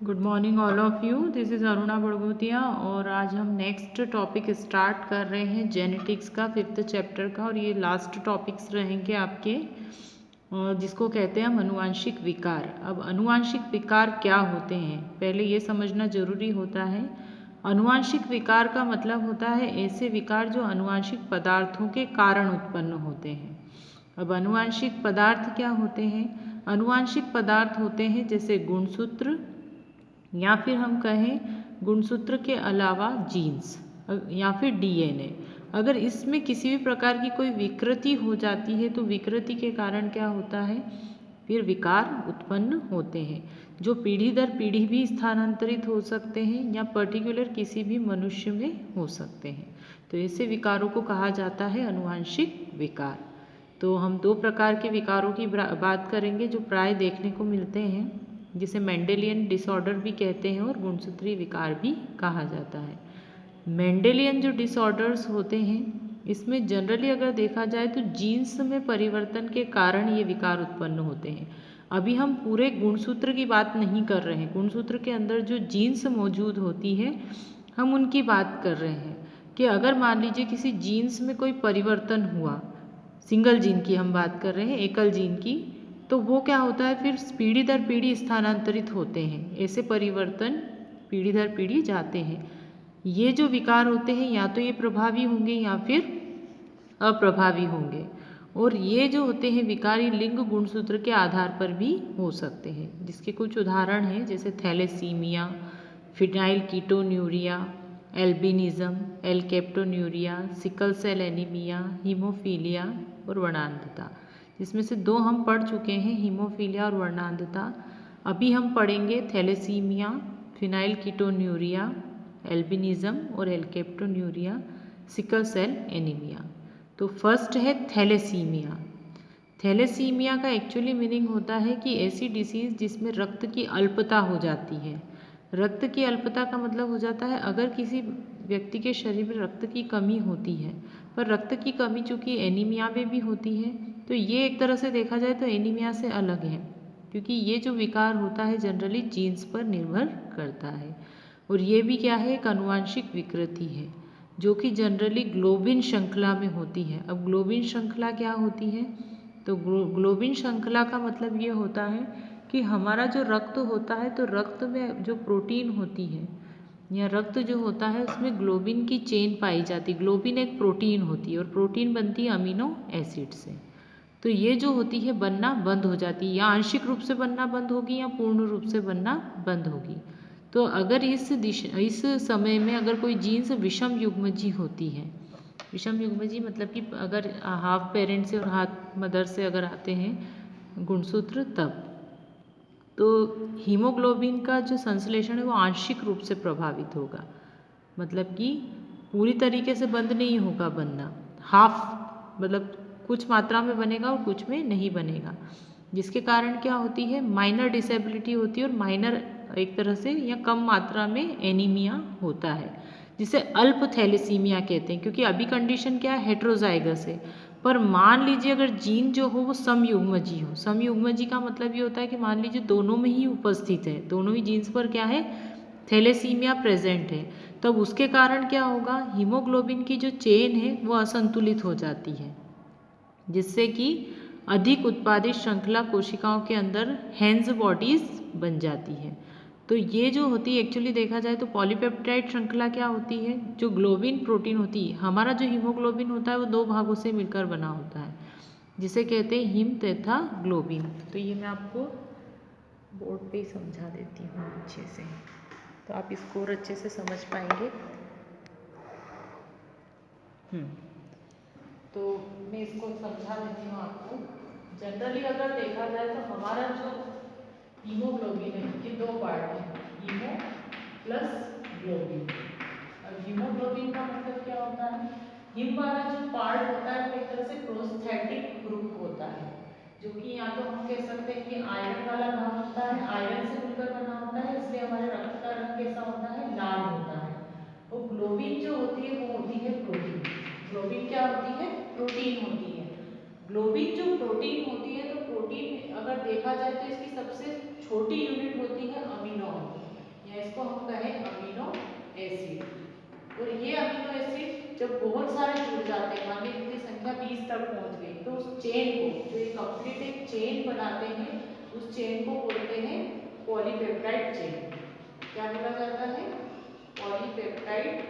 Good morning all of you. This is Aruna Badgotiya और आज हम नेक्स्ट टॉपिक स्टार्ट कर रहे हैं जेनेटिक्स का 5th चैप्टर का। और ये लास्ट टॉपिक्स रहेंगे आपके जिसको कहते हैं हम अनुवांशिक विकार। अब अनुवांशिक विकार क्या होते हैं पहले ये समझना जरूरी होता है। अनुवांशिक विकार का मतलब होता है ऐसे विकार जो अनुवांशिक पदार्थों के कारण उत्पन्न होते हैं। अब अनुवांशिक पदार्थ क्या होते हैं? अनुवांशिक पदार्थ होते हैं जैसे गुणसूत्र या फिर हम कहें गुणसूत्र के अलावा जीन्स या फिर डीएनए। अगर इसमें किसी भी प्रकार की कोई विकृति हो जाती है तो विकृति के कारण क्या होता है, फिर विकार उत्पन्न होते हैं जो पीढ़ी दर पीढ़ी भी स्थानांतरित हो सकते हैं या पर्टिकुलर किसी भी मनुष्य में हो सकते हैं। तो ऐसे विकारों को कहा जाता है अनुवांशिक विकार। तो हम दो प्रकार के विकारों की बात करेंगे जो प्राय देखने को मिलते हैं, जिसे मेंडेलियन डिसऑर्डर भी कहते हैं और गुणसूत्री विकार भी कहा जाता है। मेंडेलियन जो डिसऑर्डर्स होते हैं इसमें जनरली अगर देखा जाए तो जीन्स में परिवर्तन के कारण ये विकार उत्पन्न होते हैं। अभी हम पूरे गुणसूत्र की बात नहीं कर रहे हैं, गुणसूत्र के अंदर जो जीन्स मौजूद होती है हम उनकी बात कर रहे हैं कि अगर मान लीजिए किसी जीन्स में कोई परिवर्तन हुआ, सिंगल जीन की हम बात कर रहे हैं, एकल जीन की, तो वो क्या होता है फिर पीढ़ी दर पीढ़ी स्थानांतरित होते हैं। ऐसे परिवर्तन पीढ़ी दर पीढ़ी जाते हैं। ये जो विकार होते हैं या तो ये प्रभावी होंगे या फिर अप्रभावी होंगे। और ये जो होते हैं विकार ये लिंग गुणसूत्र के आधार पर भी हो सकते हैं, जिसके कुछ उदाहरण हैं जैसे thalassaemia, phenylketonuria, albinism, alkaptonuria, sickle cell anaemia, haemophilia और वर्णांधता। जिसमें से दो हम पढ़ चुके हैं, हीमोफीलिया और वर्णांधता। अभी हम पढ़ेंगे थैलेसीमिया, फिनाइल कीटोन्यूरिया, एल्बिनिज्म और एलकेप्टोन्यूरिया, सिकल सेल एनीमिया। तो फर्स्ट है थैलेसीमिया। थैलेसीमिया का एक्चुअली मीनिंग होता है कि ऐसी डिसीज़ जिसमें रक्त की अल्पता हो जाती है। रक्त की अल्पता का मतलब हो जाता है अगर किसी व्यक्ति के शरीर में रक्त की कमी होती है, पर रक्त की कमी चूँकि एनीमिया में भी होती है, तो ये एक तरह से देखा जाए तो एनीमिया से अलग है, क्योंकि ये जो विकार होता है जनरली जीन्स पर निर्भर करता है। और ये भी क्या है, एक अनुवांशिक विकृति है जो कि जनरली ग्लोबिन श्रृंखला में होती है। अब ग्लोबिन श्रृंखला क्या होती है? तो ग्लोबिन श्रृंखला का मतलब ये होता है कि हमारा जो रक्त होता है तो रक्त में जो प्रोटीन होती है या रक्त जो होता है उसमें ग्लोबिन की चेन पाई जाती है। ग्लोबिन एक प्रोटीन होती है और प्रोटीन बनती है अमीनो एसिड से। तो ये जो होती है बनना बंद हो जाती है, या आंशिक रूप से बनना बंद होगी या पूर्ण रूप से बनना बंद होगी। तो अगर इस समय में अगर कोई जीन्स विषम युग्मजी होती है, विषम युग्मजी मतलब कि अगर हाफ पेरेंट से और हाफ मदर से अगर आते हैं गुणसूत्र, तब तो हीमोग्लोबिन का जो संश्लेषण है वो आंशिक रूप से प्रभावित होगा, मतलब कि पूरी तरीके से बंद नहीं होगा बनना, हाफ मतलब कुछ मात्रा में बनेगा और कुछ में नहीं बनेगा। जिसके कारण क्या होती है, माइनर डिसेबिलिटी होती है और माइनर एक तरह से या कम मात्रा में एनीमिया होता है, जिसे अल्प थैलेसीमिया कहते हैं। क्योंकि अभी कंडीशन क्या है, हेट्रोजाइगस है, पर मान लीजिए अगर जीन जो हो वो समयुग्मजी हो। समयुग्मजी का मतलब ये होता है कि मान लीजिए दोनों में ही उपस्थित है, दोनों ही जीन्स पर क्या है, थैलेसीमिया प्रेजेंट है, तब उसके कारण क्या होगा, हीमोग्लोबिन की जो चेन है वो असंतुलित हो जाती है, जिससे कि अधिक उत्पादित श्रृंखला कोशिकाओं के अंदर हैंज बॉडीज बन जाती है। तो ये जो होती है एक्चुअली देखा जाए तो पॉलीपेप्टाइड श्रृंखला क्या होती है, जो ग्लोबिन प्रोटीन होती है, हमारा जो हीमोग्लोबिन होता है वो दो भागों से मिलकर बना होता है, जिसे कहते हैं हिम तथा ग्लोबिन। तो ये मैं आपको बोर्ड पे ही समझा देती हूँ अच्छे से, तो आप इसको और अच्छे से समझ पाएंगे। तो मैं इसको समझा देती हूँ आपको। जनरली अगर देखा जाए तो हमारा जो हीमोग्लोबिन है कि दो पार्ट है, हीमो प्लस ग्लोबिन। अब हीमोग्लोबिन का मतलब क्या होता है, हिम वाला जो पार्ट होता है वो एक तरह से प्रोस्थेटिक ग्रुप होता है, जो कि या तो हम कह सकते हैं कि आयरन वाला भाग होता है, आयरन से मिलकर बना होता है, इसलिए हमारे रक्त का रंग कैसा होता है, लाल होता है। और ग्लोबिन जो होती है वो होती है प्रोटीन। ग्लोबिन क्या होती है, प्रोटीन होती है। ग्लोबिन जो प्रोटीन होती है, तो प्रोटीन अगर देखा जाए तो इसकी सबसे छोटी यूनिट होती है अमीनॉन। या इसको हम कहें अमीनो एसिड। और ये अमीनो एसिड जब बहुत सारे जुड़ जाते हैं, मान लीजिए इनकी संख्या 20 तक पहुंच गई, तो उस चेन को, जो एक कंप्लीट एक चेन बनाते हैं, उस चेन को बोलते हैं पॉलीपेप्टाइड चेन। क्या बोला जाता है? Polypeptide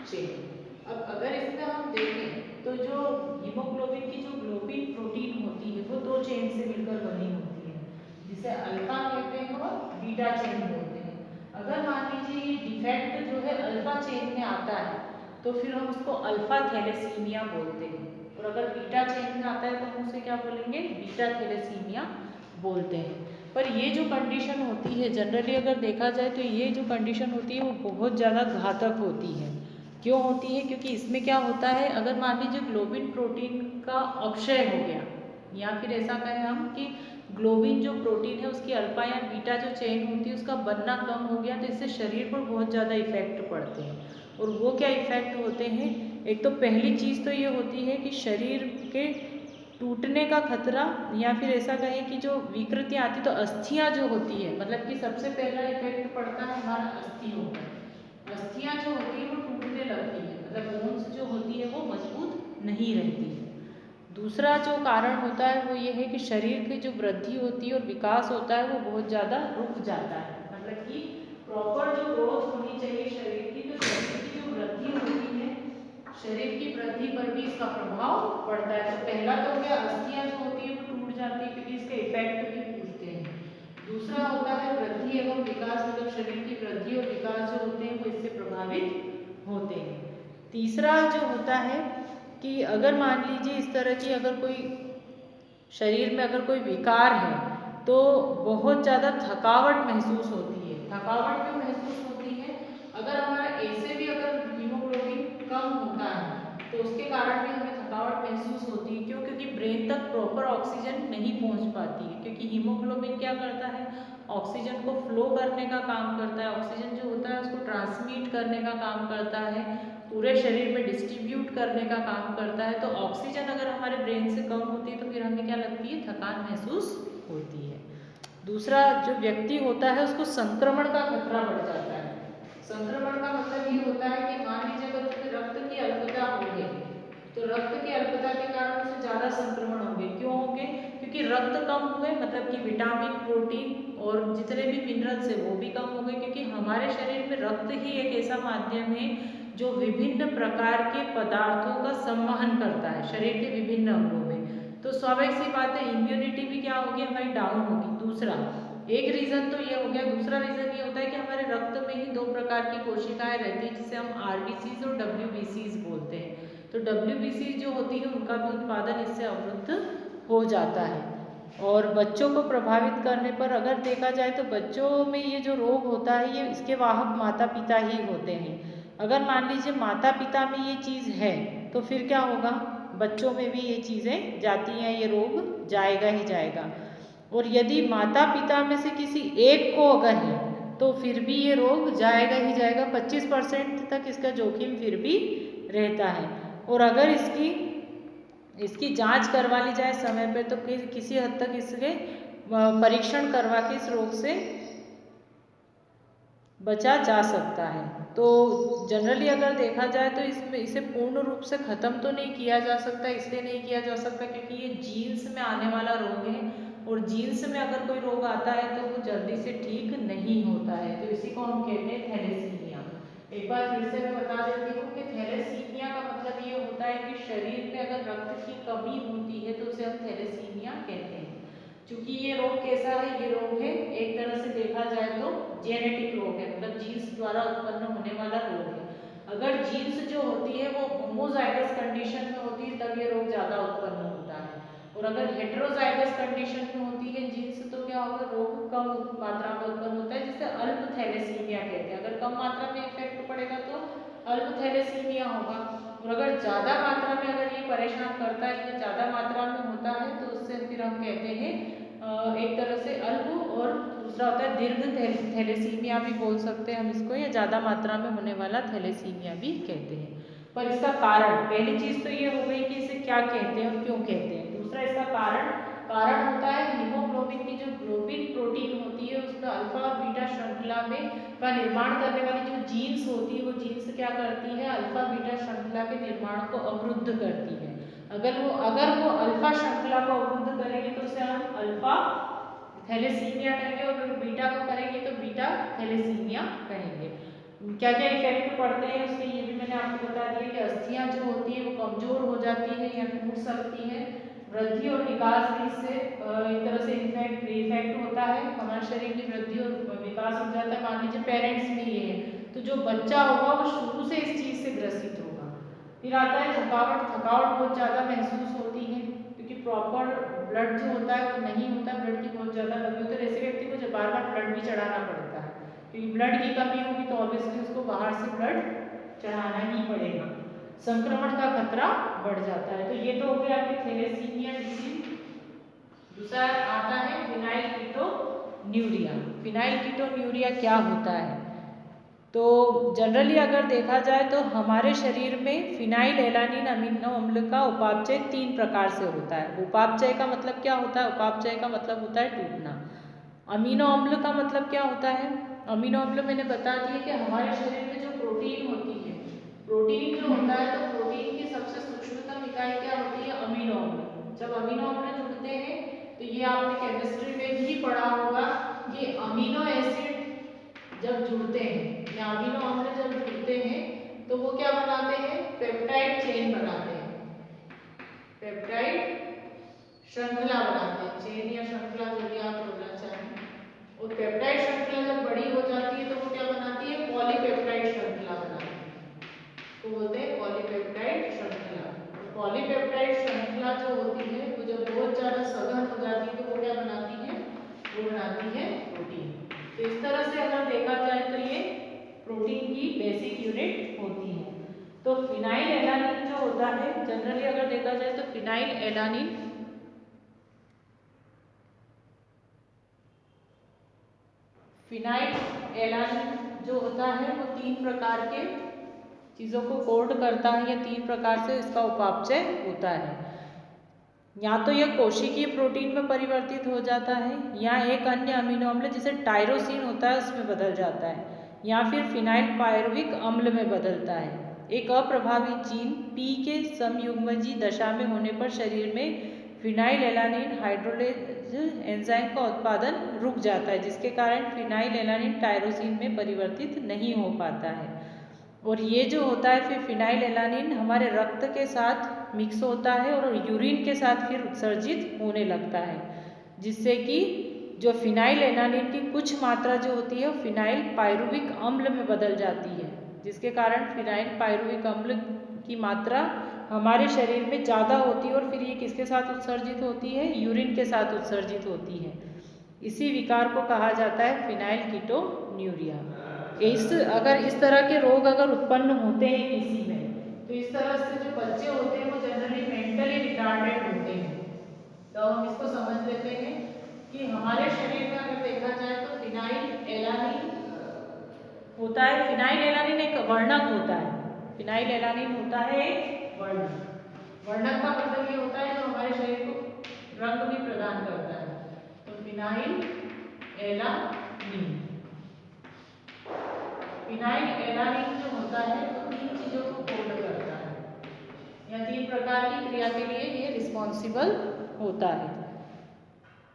chain. अब अगर इसमें हम देखें तो जो हीमोग्लोबिन की जो ग्लोबिन प्रोटीन होती है वो दो चेन से मिलकर बनी होती है, जिसे अल्फा कहते हैं और बीटा चेन बोलते हैं। अगर मान लीजिए ये डिफेक्ट जो है अल्फा चेन में आता है तो फिर हम उसको अल्फा थैलेसीमिया बोलते हैं, और अगर बीटा चेन में आता है तो हम उसे क्या बोलेंगे? बीटा थैलेसीमिया बोलते हैं। पर ये जो कंडीशन होती है जनरली अगर देखा जाए तो ये जो कंडीशन होती है वो बहुत ज़्यादा घातक होती है। क्यों होती है? क्योंकि इसमें क्या होता है, अगर मान लीजिए ग्लोबिन प्रोटीन का अपक्षय हो गया, या फिर ऐसा कहें हम कि ग्लोबिन जो प्रोटीन है उसकी अल्फा या बीटा जो चेन होती है उसका बनना कम हो गया, तो इससे शरीर पर बहुत ज़्यादा इफेक्ट पड़ते हैं। और वो क्या इफेक्ट होते हैं? एक तो पहली चीज़ तो ये होती है कि शरीर के टूटने का खतरा, या फिर ऐसा कहें कि जो विकृति आती तो अस्थियां जो होती है, मतलब कि सबसे पहला इफेक्ट पड़ता है हमारा अस्थियों पर। अस्थियां जो होती है वो टूटने लगती है, मतलब बोन्स जो होती है वो मजबूत नहीं रहती है। दूसरा जो कारण होता है वो ये है कि शरीर की जो वृद्धि होती है और विकास होता है वो बहुत ज़्यादा रुक जाता है, मतलब कि प्रॉपर जो ग्रोथ होनी चाहिए शरीर की, तो शरीर की जो वृद्धि होती है, शरीर की वृद्धि पर भी इसका प्रभाव पड़ता है। तो पहला तो क्या, अस्थियां जो होती है वो टूट जाती है क्योंकि इसके इफेक्ट भी टूटते हैं। दूसरा होता है वृद्धि एवं विकास, मतलब शरीर की वृद्धि और विकास जो होते हैं वो इससे प्रभावित होते हैं। तीसरा जो होता है कि अगर मान लीजिए इस तरह की अगर कोई शरीर में अगर कोई विकार है तो बहुत ज़्यादा थकावट महसूस होती है। थकावट क्यों महसूस होती है? अगर हमारा ऐसे भी अगर हीमोग्लोबिन कम होता है तो उसके कारण भी हमें थकावट महसूस होती है। क्यों? क्योंकि ब्रेन तक प्रॉपर ऑक्सीजन नहीं पहुंच पाती है, क्योंकि हीमोग्लोबिन क्या करता है? ऑक्सीजन को फ्लो करने का काम करता है, ऑक्सीजन जो होता है उसको ट्रांसमिट करने का काम करता है, पूरे शरीर में डिस्ट्रीब्यूट करने का काम करता है। तो ऑक्सीजन अगर हमारे ब्रेन से कम होती है तो फिर हमें क्या लगती है? थकान महसूस होती है। दूसरा, जो व्यक्ति होता है उसको संक्रमण का खतरा बढ़ जाता है। संक्रमण का मतलब ये होता है कि मान लीजिए अगर उसमें रक्त की अल्पता हो गई तो रक्त की अल्पता के कारण उसे ज्यादा संक्रमण होंगे। क्यों होंगे? क्योंकि रक्त कम हुए, मतलब कि विटामिन, प्रोटीन और जितने भी मिनरल्स है वो भी कम हो गए, क्योंकि हमारे शरीर में रक्त ही एक ऐसा माध्यम है जो विभिन्न प्रकार के पदार्थों का संवहन करता है शरीर के विभिन्न अंगों में। तो स्वाभाविक सी बात है इम्यूनिटी भी क्या होगी? हमारी डाउन होगी। दूसरा एक रीजन तो ये हो गया। दूसरा रीजन ये होता है कि हमारे रक्त में ही दो प्रकार की कोशिकाएं रहती हैं जिसे हम आरबीसीज और डब्ल्यूबीसीज बोलते हैं। तो डब्ल्यूबीसीज जो होती है उनका भी उत्पादन इससे अवरुद्ध हो जाता है। और बच्चों को प्रभावित करने पर अगर देखा जाए तो बच्चों में ये जो रोग होता है ये इसके वाहक माता पिता ही होते हैं। अगर मान लीजिए माता पिता में ये चीज़ है तो फिर क्या होगा? बच्चों में भी ये चीज़ें जाती हैं, ये रोग जाएगा ही जाएगा। और यदि माता पिता में से किसी एक को अगर है तो फिर भी ये रोग जाएगा ही जाएगा। 25% तक इसका जोखिम फिर भी रहता है। और अगर इसकी जांच करवा ली जाए समय पे तो किसी हद तक इसके परीक्षण करवा के इस रोग से बचा जा सकता है। तो जनरली अगर देखा जाए तो इसमें इसे पूर्ण रूप से ख़त्म तो नहीं किया जा सकता। इसलिए नहीं किया जा सकता क्योंकि ये जीन्स में आने वाला रोग है, और जीन्स में अगर कोई रोग आता है तो वो जल्दी से ठीक नहीं होता है। तो इसी को हम कहते हैं थैलेसीमिया। एक बार फिर से मैं बता देती हूँ कि थैलेसीमिया का मतलब ये होता है कि शरीर में अगर रक्त की कमी होती है तो उसे हम थैलेसीमिया कहते हैं। क्योंकि ये रोग कैसा है? ये रोग है एक तरह से देखा जाए तो जेनेटिक रोग है, मतलब जीन्स द्वारा उत्पन्न होने वाला रोग है। अगर जीन्स जो होती है वो होमोजाइगस कंडीशन में होती है तब ये रोग ज्यादा उत्पन्न होता है, और अगर हेटेरोजाइगस कंडीशन में होती है जीन्स तो क्या होगा? रोग कम मात्रा में उत्पन्न होता है, जिसे अल्प थैलेसीमिया कहते हैं। अगर कम मात्रा में इफेक्ट पड़ेगा तो अल्प थैलेसीमिया होगा, और अगर ज्यादा मात्रा में अगर ये परेशान करता है या ज्यादा मात्रा में होता है तो उससे फिर हम कहते हैं एक तरह से अल्प, और दूसरा होता है दीर्घ थैलेसीमिया भी बोल सकते हैं हम इसको, या ज़्यादा मात्रा में होने वाला थैलेसीमिया भी कहते हैं। पर इसका कारण, पहली चीज़ तो ये हो गई कि इसे क्या कहते हैं और क्यों कहते हैं। दूसरा इसका कारण होता है हीमोग्लोबिन की जो ग्लोबिन अल्फा और बीटा श्रृंखला में का निर्माण करने वाली जो जीन्स होती है वो जीन्स क्या करती है, अल्फा बीटा श्रृंखला के निर्माण को अवरुद्ध करती है। अगर वो अल्फा श्रृंखला को अवरुद्ध करेगी तो उसे हम अल्फा थैलेसीमिया कहेंगे, और अगर बीटा को करेंगे तो बीटा थैलेसीमिया कहेंगे। क्या क्या इफेक्ट पड़ते हैं उसके ये भी मैंने आपको बता दिया कि अस्थियां जो होती है वो कमजोर हो जाती है या टूट सकती है। वृद्धि और विकास भी इससे एक तरह से इफेक्ट होता है, हमारे शरीर की वृद्धि और विकास हो जाता है। मान लीजिए पेरेंट्स में ये है तो जो बच्चा होगा वो शुरू से इस चीज से ग्रसित होगा। फिर आता है थकावट बहुत ज़्यादा महसूस होती है क्योंकि प्रॉपर ब्लड जो होता है वो नहीं होता, ब्लड की बहुत ज़्यादा कमी होती है। ऐसे व्यक्ति को जब बार बार ब्लड भी चढ़ाना पड़ता है क्योंकि ब्लड की कमी होगी तो ऑब्वियसली उसको बाहर से ब्लड चढ़ाना ही पड़ेगा। संक्रमण का खतरा बढ़ जाता है। तो ये तो हो गया आपकी थैलेसीमिया डिजीज। दूसरा आता है फिनाइल कीटोन्यूरिया। फिनाइल कीटोन्यूरिया क्या होता है? तो जनरली अगर देखा जाए तो हमारे शरीर में फिनाइल एलानिन अमीनो अम्ल का उपापचय 3 प्रकार से होता है। उपापचय का मतलब क्या होता है? उपापचय का मतलब होता है टूटना। अमीनो अम्ल का मतलब क्या होता है? अमीनो अम्ल मैंने बता दिया कि हमारे शरीर में जो प्रोटीन होती है, प्रोटीन जो होता है तो प्रोटीन की सबसे सूक्ष्मतम इकाई क्या होती है? अमीनो अम्ल। जब अमीनो अम्ल जुड़ते हैं तो ये आपने केमिस्ट्री में भी पढ़ा होगा कि अमीनो एसिड जब जुड़ते हैं या अमीनो अम्ल जब जुड़ते हैं तो वो क्या बनाते हैं? पेप्टाइड चेन बनाते हैं, पेप्टाइड श्रृंखला बनाते हैं, चेन या श्रृंखला जो भी आप बोलना चाहें। और पेप्टाइड श्रृंखला जब बड़ी हो जाती है तो वो क्या बनाती है? पॉलीपेप्टाइड श्रृंखला बनाती है, तो बोलते हैं पॉलीपेप्टाइड श्रृंखला। पॉलीपेप्टाइड श्रृंखला जो होती है वो जब बहुत ज्यादा सघन हो जाती है तो वो क्या बनाती है? वो बनाती है प्रोटीन। तो इस तरह से अगर देखा जाए तो ये प्रोटीन की बेसिक यूनिट होती है। तो फिनाइल एलानिन जो होता है जनरली अगर देखा जाए तो फिनाइल एलानिन जो होता है वो 3 प्रकार के चीज़ों को कोड करता है या 3 प्रकार से इसका उपापचय होता है। या तो यह कोशिकीय प्रोटीन में परिवर्तित हो जाता है या एक अन्य अमीनो अम्ल जिसे टायरोसिन होता है उसमें बदल जाता है, या फिर फिनाइल पायरुविक अम्ल में बदलता है। एक अप्रभावित जीन P के समयुग्मजी दशा में होने पर शरीर में फिनाइल एलानिन हाइड्रोलेज एंजाइम का उत्पादन रुक जाता है, जिसके कारण फिनाइल एलानिन टायरोसिन में परिवर्तित नहीं हो पाता है। और ये जो होता है फिर फिनाइल एलानिन हमारे रक्त के साथ मिक्स होता है और यूरिन के साथ फिर उत्सर्जित होने लगता है, जिससे कि जो फिनाइल एलानिन की कुछ मात्रा जो होती है फिनाइल पायरुविक अम्ल में बदल जाती है, जिसके कारण फिनाइल पायरुविक अम्ल की मात्रा हमारे शरीर में ज़्यादा होती है और फिर ये किसके साथ उत्सर्जित होती है? यूरिन के साथ उत्सर्जित होती है। इसी विकार को कहा जाता है फिनाइल कीटोन्यूरिया। अगर इस तरह के रोग अगर उत्पन्न होते हैं किसी में तो इस तरह से जो बच्चे होते हैं वो जनरली मेंटली रिटार्डेड होते हैं। तो हम इसको समझ लेते हैं कि हमारे शरीर में अगर देखा जाए तो फिनाइल एलानिन होता है। फिनाइल एलानिन एक वर्णक होता है। फिनाइल एलानिन होता है एक वर्णक। वर्णक का मतलब ये होता है जो हमारे शरीर को रंग भी प्रदान करता है। तो फिनाइल एलानिन जो होता है वो 3 चीजों को कोड करता है या 3 प्रकार की क्रिया के लिए ये रिस्पॉन्सिबल होता है।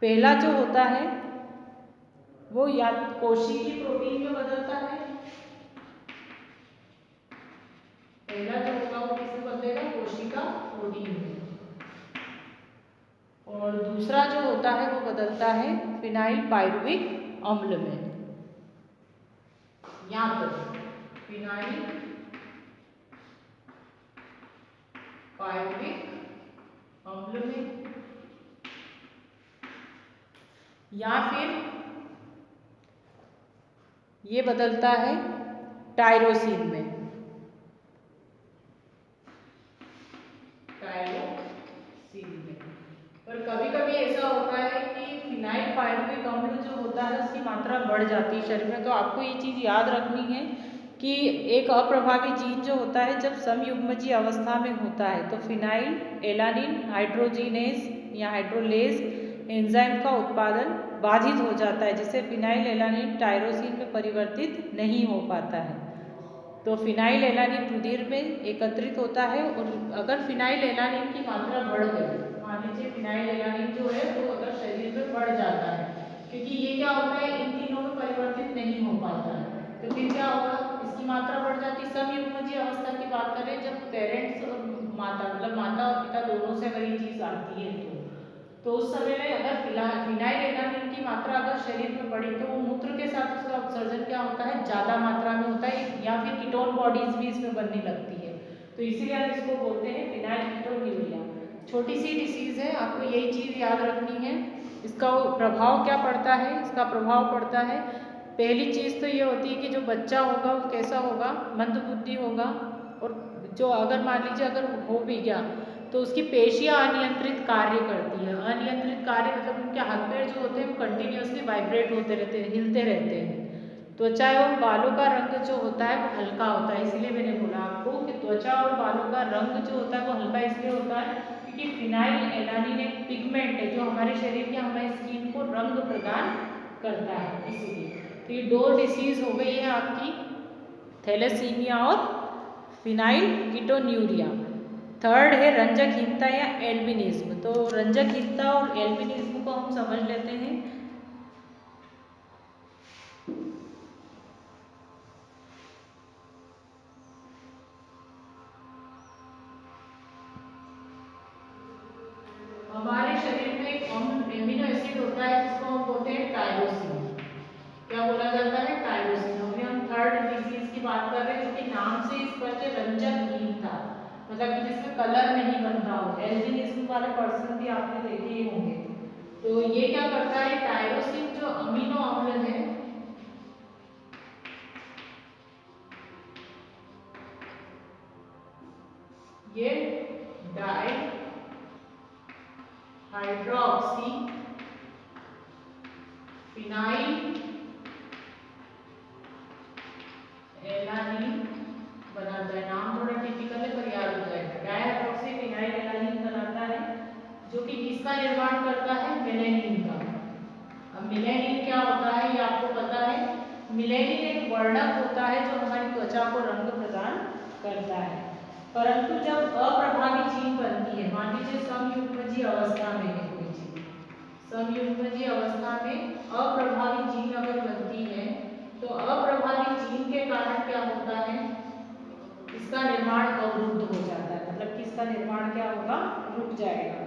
पहला जो होता है वो या कोशिकीय प्रोटीन में बदलता है। पहला जो होगा वो किसमें बदलेगा? कोशिका प्रोटीन में। और दूसरा जो होता है वो बदलता है फिनाइल पायरुविक अम्ल में, या तो फिनाइल पायरुविक अम्ल में या फिर ये बदलता है टायरोसिन में। पर कभी कभी ऐसा होता है कि फिनाइल पायरुविक अम्ल जो होता है उसकी मात्रा बढ़ जाती है शरीर में। तो आपको ये चीज़ याद रखनी है कि एक अप्रभावी जीन जो होता है जब समयुग्मजी अवस्था में होता है तो फिनाइल एलानिन हाइड्रोजिनेज या हाइड्रोलेज एंजाइम का उत्पादन बाधित हो जाता है, जिससे फिनाइलएलानिन टायरोसिन में परिवर्तित नहीं हो पाता है। तो फिनाइलएलानिन रुधिर में एकत्रित होता है और अगर फिनाइलएलानिन की मात्रा बढ़ गई, मान लीजिए फिनाइलएलानिन जो है वो अगर शरीर में बढ़ जाता है, क्योंकि ये क्या होता है इन तीनों में परिवर्तित नहीं हो पाता है, तो फिर क्या होगा, इसकी मात्रा बढ़ जाती है। समयुग्मजीय अवस्था की बात करें, जब पेरेंट्स और माता मतलब माता और पिता दोनों से अगर ये चीज आती है तो उस समय में अगर फिनाइलएलानिन की मात्रा अगर शरीर में बढ़ी तो वो मूत्र के साथ उसका उत्सर्जन क्या होता है, ज्यादा मात्रा में होता है, या फिर कीटोन बॉडीज भी इसमें बनने लगती है, तो इसीलिए हम इसको बोलते हैं फिनाइल कीटोन्यूरिया। छोटी सी डिसीज है, आपको यही चीज याद रखनी है। इसका प्रभाव क्या पड़ता है, इसका प्रभाव पड़ता है, पहली चीज तो ये होती है कि जो बच्चा होगा वो कैसा होगा, मंदबुद्धि होगा, और जो अगर मान लीजिए अगर हो भी गया तो उसकी पेशियां अनियंत्रित कार्य करती है। अनियंत्रित कार्य मतलब उनके हाथ पैर जो होते हैं वो कंटिन्यूअसली वाइब्रेट होते रहते हैं, हिलते रहते हैं। त्वचा एवं बालों का रंग जो होता है वो हल्का होता है, इसीलिए मैंने बोला आपको कि त्वचा और बालों का रंग जो होता है वो हल्का इसलिए होता है क्योंकि फिनाइलएलानिन एक पिगमेंट है जो हमारे शरीर के हमारी स्किन को रंग प्रदान करता है, इसीलिए। तो ये दो डिसीज हो गई है आपकी, थैलेसीमिया और फिनाइल कीटोन्यूरिया। थर्ड है रंजकहीनता या एल्बिनिज्म। तो रंजकहीनता और एल्बिनिज्म को हम समझ लेते हैं। हमारे शरीर में एक एमिनो एसिड होता है जिसको हम बोलते हैं टायरोसिन। क्या बोला जाता है, टायरोसिन। अभी हम थर्ड डिसीज की बात कर रहे हैं जो कि नाम से इस पर के रंजकहीनता, मतलब कि जिसमें कलर नहीं बनता हो। एल्बिनिज्म वाले पर्सन भी आपने देखे ही होंगे। तो ये क्या करता है, टायरोसिन जो अमीनो अम्ल है, ये डाई हाइड्रोक्सी फिनाइल एलानिन बनाता है। नाम थोड़ा टिपिकल है पर याद हो जाएगा। डाई हाइड्रोक्सी फिनाइल एलानिन बनाता है जो कि किसका निर्माण करता है, मेलेनिन का। अब मेलेनिन क्या होता है ये आपको पता है। मेलेनिन एक वर्णक होता है जो हमारी त्वचा को रंग प्रदान करता है, परंतु जब अप्रभावी जीन बनती है, मान लीजिए समयुग्मजीय अवस्था में है कोई चीज, समयुग्मजीय अवस्था में अप्रभावी जीन अगर बनती है तो अप्रभावी जीन के कारण क्या होता है, इसका निर्माण अवरुद्ध हो जाता है, मतलब कि इसका निर्माण क्या होगा, रुक जाएगा,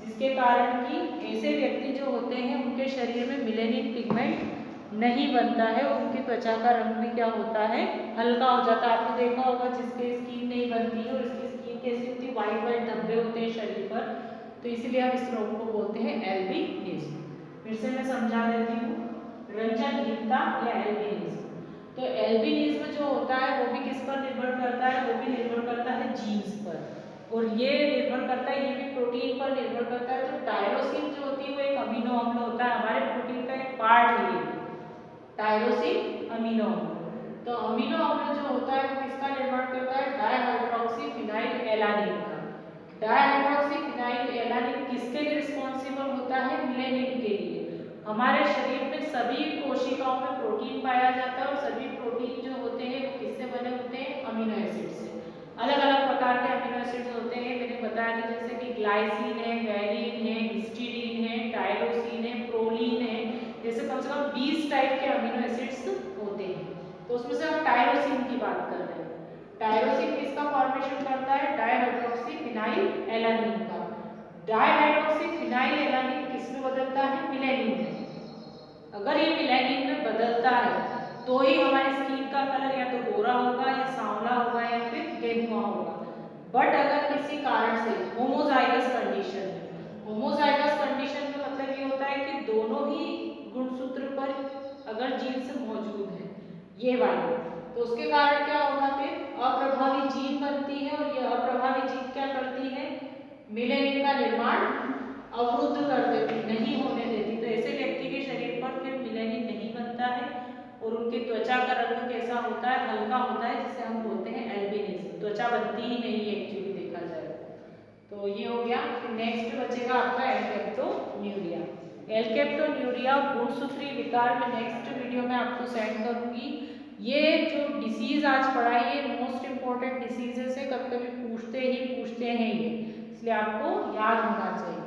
जिसके कारण कि ऐसे व्यक्ति जो होते हैं उनके शरीर में मेलेनिन पिगमेंट नहीं बनता है और उनकी त्वचा का रंग भी क्या होता है, हल्का हो जाता है। आपने देखा होगा जिसके स्किन नहीं बनती है और इसकी स्किन कैसी होती है, व्हाइट व्हाइट धब्बे होते हैं शरीर पर, तो इसलिए हम इस रोग को बोलते हैं एल्बिनिज्म। फिर से मैं समझा देती हूँ, रंजकहीनता या एल्बिनिज्म। तो एल्बिनिज्म जो होता है वो भी किस पर निर्भर करता है, वो भी निर्भर करता है जीन्स पर, और ये निर्भर करता है, ये भी प्रोटीन पर निर्भर करता है। तो टायरोसिन जो होती है वो एक अमीनो अम्ल होता है, हमारे प्रोटीन का एक पार्ट है ये टायरोसिन अमीनो अम्ल। तो अमीनो अम्ल जो होता है वो किसका निर्माण करता है, डायहाइड्रोक्सी फिनाइल एलानिन का। डायहाइड्रोक्सी फिनाइल एलानिन किसके लिए रिस्पॉन्सिबल होता है, मेलेनिन के लिए। हमारे शरीर में सभी कोशिकाओं में प्रोटीन पाया जाता है और सभी प्रोटीन जो होते हैं वो किससे बने होते हैं, अमीनो एसिड से। अलग अलग प्रकार के अमीनो एसिड्स होते हैं, मैंने बताया था, जैसे कि ग्लाइसिन है, वैलिन है, हिस्टीडीन है, टायरोसिन है, प्रोलीन है, जैसे कम से कम 20 टाइप के अमीनो एसिड्स होते हैं। तो उसमें से हम टायरोसिन की बात कर रहे हैं। टायरोसिन किसका फॉर्मेशन करता है, डायहाइड्रोक्सी फिनाइल एलानिन का। डायहाइड्रोक्सी फिनाइल एलानिन किस में बदलता है, मेलेनिन में। अगर ये मेलेनिन में बदलता है तो ही हमारी स्किन का कलर या तो गोरा होगा या सांवला होगा या फिर गेहुआ होगा। बट अगर किसी कारण से होमोजाइगस कंडीशन में, होमोजाइगस कंडीशन में मतलब ये होता है कि दोनों ही गुणसूत्र पर अगर जीन्स मौजूद है ये वाले, तो उसके कारण क्या होगा, फिर अप्रभावी जीन बनती है और ये अप्रभावी जीन क्या करती है, मेलेनिन का निर्माण अवरुद्ध कर देती, नहीं होने देती। तो ऐसे व्यक्ति के शरीर पर फिर मेलेनिन नहीं बनता है और उनकी त्वचा का रंग कैसा होता है, हल्का होता है, जिसे हम बोलते हैं एल्बिनिज्म। त्वचा बनती ही नहीं है एक्चुअली देखा जाए तो। ये हो गया। फिर नेक्स्ट बचेगा आपका एंटेक्टोन्यूरिया। एल्केप्टोन्यूरिया और गुणसूत्री विकार में नेक्स्ट वीडियो में आपको सेंड करूंगी। ये जो डिसीज आज पढ़ा है ये मोस्ट इम्पॉर्टेंट डिसीजेस है, कभी कभी पूछते हैं ये, इसलिए आपको याद होना चाहिए।